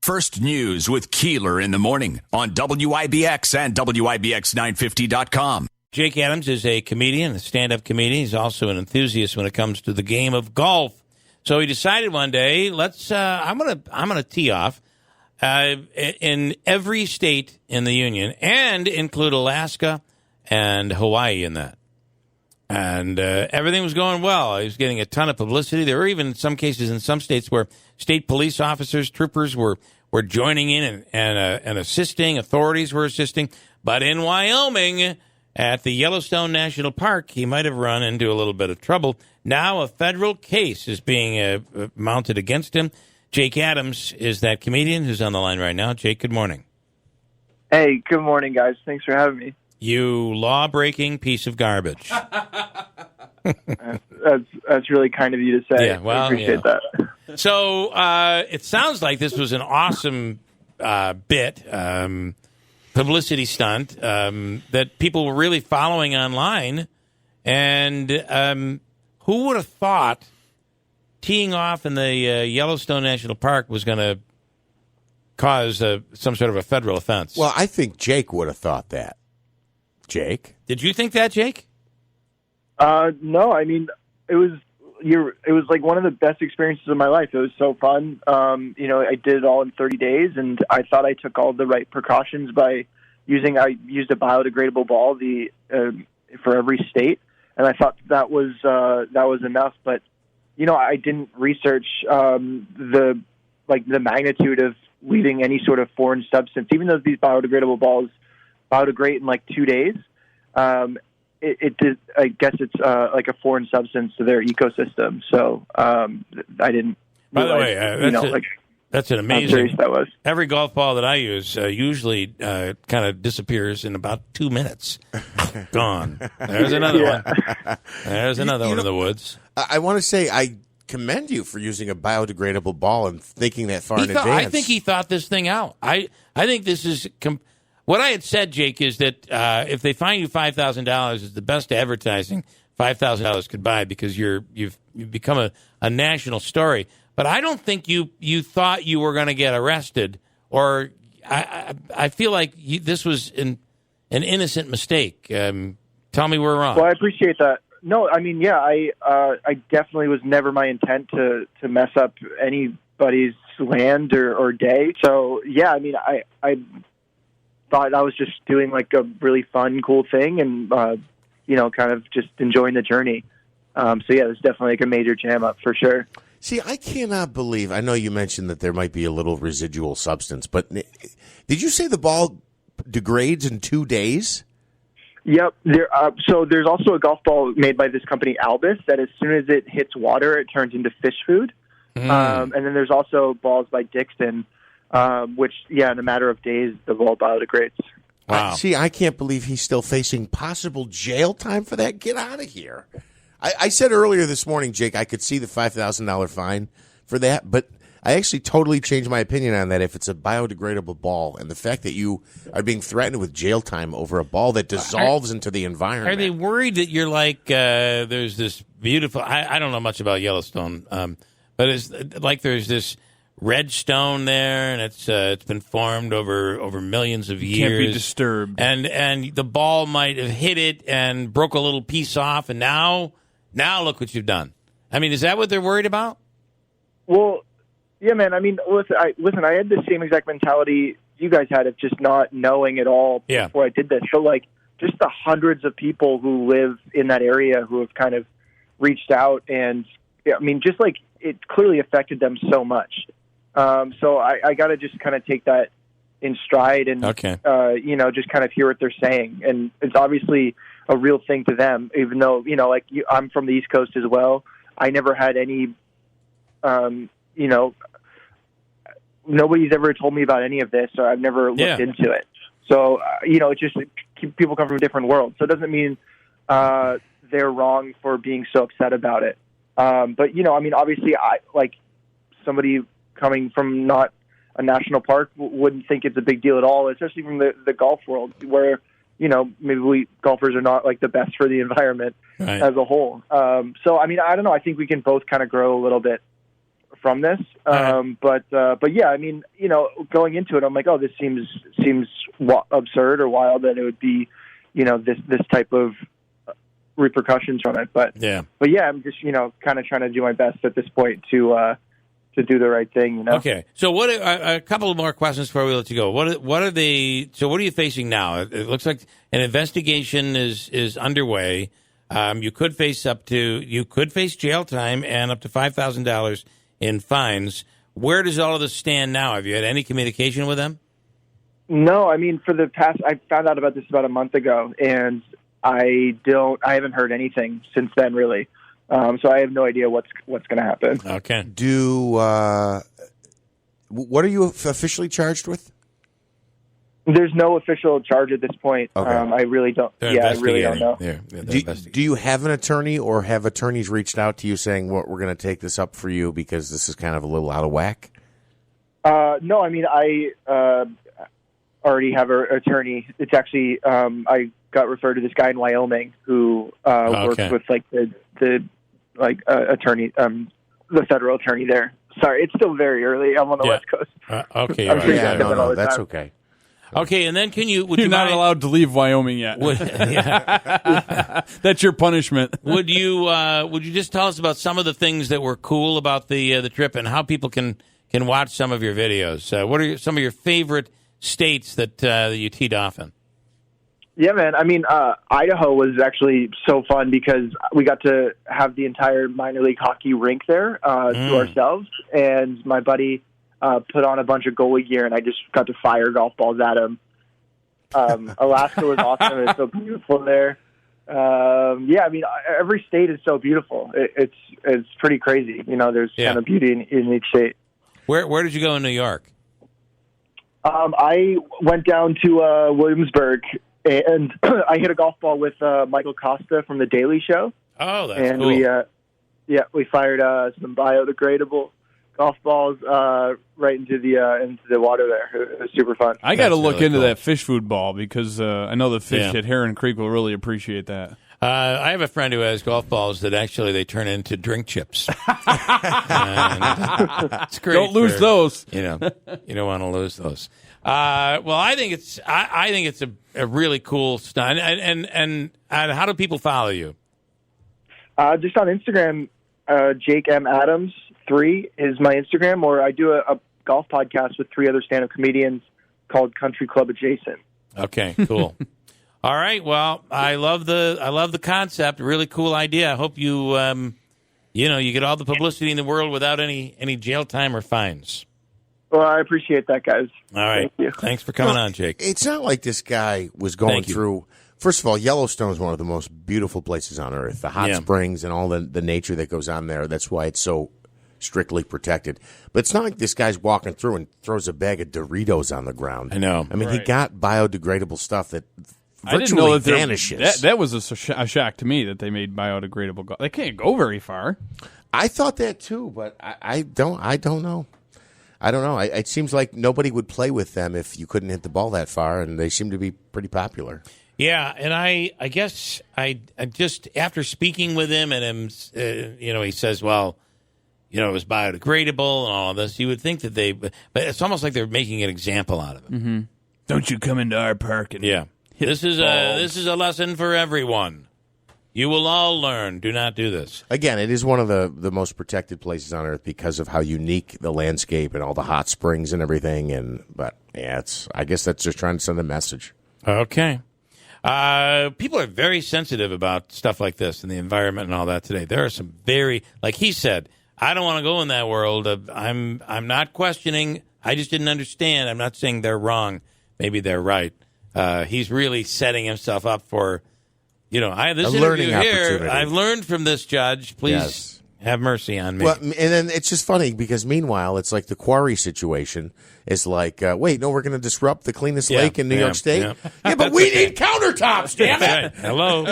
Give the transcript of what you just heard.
First News with Keeler in the morning on WIBX and WIBX950.com. Jake Adams is a comedian, a stand-up comedian. He's also an enthusiast when it comes to the game of golf. So he decided one day, I'm gonna tee off in every state in the union and include Alaska and Hawaii in that. And everything was going well. He was getting a ton of publicity. There were even some cases in some states where state police officers, troopers were joining in and assisting. Authorities were assisting. But in Wyoming, at the Yellowstone National Park, he might have run into a little bit of trouble. Now a federal case is being mounted against him. Jake Adams is that comedian who's on the line right now. Jake, good morning. Hey, good morning, guys. Thanks for having me. You law-breaking piece of garbage. That's really kind of you to say. Yeah, well, I appreciate that. So it sounds like this was an awesome bit, publicity stunt that people were really following online. And who would have thought teeing off in the Yellowstone National Park was going to cause some sort of a federal offense? Well, I think Jake would have thought that. Jake? Did you think that, Jake? No, I mean, it was like one of the best experiences of my life. It was so fun. I did it all in 30 days, and I thought I took all the right precautions I used a biodegradable ball for every state, and I thought that was enough. But I didn't research the magnitude of leaving any sort of foreign substance, even though these biodegradable balls biodegrade in like 2 days. It did. I guess it's like a foreign substance to their ecosystem. So I didn't. By the way, that's an amazing. How serious that was. Every golf ball that I use usually kind of disappears in about 2 minutes. Gone. There's another one. There's another one in the woods. I want to say I commend you for using a biodegradable ball and thinking that far in advance. I think he thought this thing out. I think this is. What I had said, Jake, is that if they fine you $5,000, it's the best advertising $5,000 could buy because you've become a national story. But I don't think you thought you were going to get arrested, or I feel like this was an innocent mistake. Tell me we're wrong. Well, I appreciate that. No, I mean, yeah, I definitely was never my intent to mess up anybody's land or day. So yeah, I mean, I thought I was just doing like a really fun, cool thing, and kind of just enjoying the journey. So yeah, it's definitely like a major jam up for sure. See, I cannot believe. I know you mentioned that there might be a little residual substance, but did you say the ball degrades in 2 days? Yep. So there's also a golf ball made by this company, Albus, that as soon as it hits water, it turns into fish food. And then there's also balls by Dixon, which, in a matter of days, the ball biodegrades. Wow. See, I can't believe he's still facing possible jail time for that. Get out of here. I said earlier this morning, Jake, I could see the $5,000 fine for that, but I actually totally changed my opinion on that if it's a biodegradable ball, and the fact that you are being threatened with jail time over a ball that dissolves into the environment. Are they worried that you're like, there's this beautiful, I don't know much about Yellowstone, but it's like there's this red stone there, and it's been formed over millions of years. Can't be disturbed. And the ball might have hit it and broke a little piece off, and now look what you've done. I mean, is that what they're worried about? Well, yeah, man. I mean, listen, I had the same exact mentality you guys had of just not knowing at all before I did this. So, like, just the hundreds of people who live in that area who have kind of reached out, and I mean, just like it clearly affected them so much. So I got to just kind of take that in stride and, just kind of hear what they're saying. And it's obviously a real thing to them, even though, I'm from the East Coast as well. I never had any, nobody's ever told me about any of this, or I've never looked into it. So, it's just people come from a different world. So it doesn't mean they're wrong for being so upset about it. But, I mean, obviously, somebody coming from not a national park wouldn't think it's a big deal at all, especially from the golf world, where, maybe golfers are not like the best for the environment as a whole. So, I mean, I don't know. I think we can both kind of grow a little bit from this. But yeah, I mean, going into it, I'm like, oh, this seems absurd or wild that it would be, this type of repercussions from it. But yeah, I'm just, kind of trying to do my best at this point to do the right thing, Okay. So a couple of more questions before we let you go. What are you facing now? It looks like an investigation is underway. You could face jail time and up to $5,000 in fines. Where does all of this stand now? Have you had any communication with them? No, I mean, I found out about this about a month ago, and I haven't heard anything since then, really. So I have no idea what's going to happen. Okay. What are you officially charged with? There's no official charge at this point. Okay. I really don't. I really don't know. Do you have an attorney, or have attorneys reached out to you saying, "Well, we're going to take this up for you because this is kind of a little out of whack"? No, I mean, I already have an attorney. It's actually I got referred to this guy in Wyoming who works with the attorney, the federal attorney there. Sorry, it's still very early. I'm on the West Coast. Okay, that's okay. Okay, and then You're not allowed to leave Wyoming yet. That's your punishment. Would you just tell us about some of the things that were cool about the trip and how people can watch some of your videos? What are some of your favorite states that you teed off in? Yeah, man. I mean, Idaho was actually so fun because we got to have the entire minor league hockey rink there to ourselves, and my buddy put on a bunch of goalie gear, and I just got to fire golf balls at him. Alaska was awesome. It's so beautiful there. I mean, every state is so beautiful. It's pretty crazy. There's kind of beauty in each state. Where did you go in New York? I went down to Williamsburg, and I hit a golf ball with Michael Costa from The Daily Show. Oh, that's and cool. We fired some biodegradable golf balls right into the water there. It was super fun. I got to look into that fish food ball because I know the fish at Heron Creek will really appreciate that. I have a friend who has golf balls that actually they turn into drink chips. It's great. Don't lose those. You don't want to lose those. Well, I think it's a really cool stunt. And how do people follow you? Just on Instagram, Jake M. Adams 3 is my Instagram, or I do a golf podcast with 3 other stand-up comedians called Country Club Adjacent. Okay, cool. All right. Well, I love the concept. Really cool idea. I hope you you get all the publicity in the world without any jail time or fines. Well, I appreciate that, guys. All right. Thank you. Thanks for coming on, Jake. It's not like this guy was going through. First of all, Yellowstone is one of the most beautiful places on earth. The hot springs and all the nature that goes on there. That's why it's so strictly protected. But it's not like this guy's walking through and throws a bag of Doritos on the ground. I know. I mean, he got biodegradable stuff that I didn't know that vanishes. That was a shock to me that they made biodegradable. They can't go very far. I thought that too, but I don't know. I don't know. It seems like nobody would play with them if you couldn't hit the ball that far, and they seem to be pretty popular. Yeah, and I guess I just after speaking with him and him, he says, well, it was biodegradable and all of this. You would think that but it's almost like they're making an example out of it. Mm-hmm. Don't you come into our park and this is a lesson for everyone. You will all learn. Do not do this. Again, it is one of the most protected places on earth because of how unique the landscape and all the hot springs and everything. I guess that's just trying to send a message. Okay. People are very sensitive about stuff like this and the environment and all that today. There are some like he said, I don't want to go in that world. I'm not questioning. I just didn't understand. I'm not saying they're wrong. Maybe they're right. He's really setting himself up for, this interview here. I've learned from this judge. Please have mercy on me. Well, and then it's just funny because meanwhile, it's like the quarry situation is like, wait, no, we're going to disrupt the cleanest lake in New York State. Yeah, but we need countertops, damn it. Hello.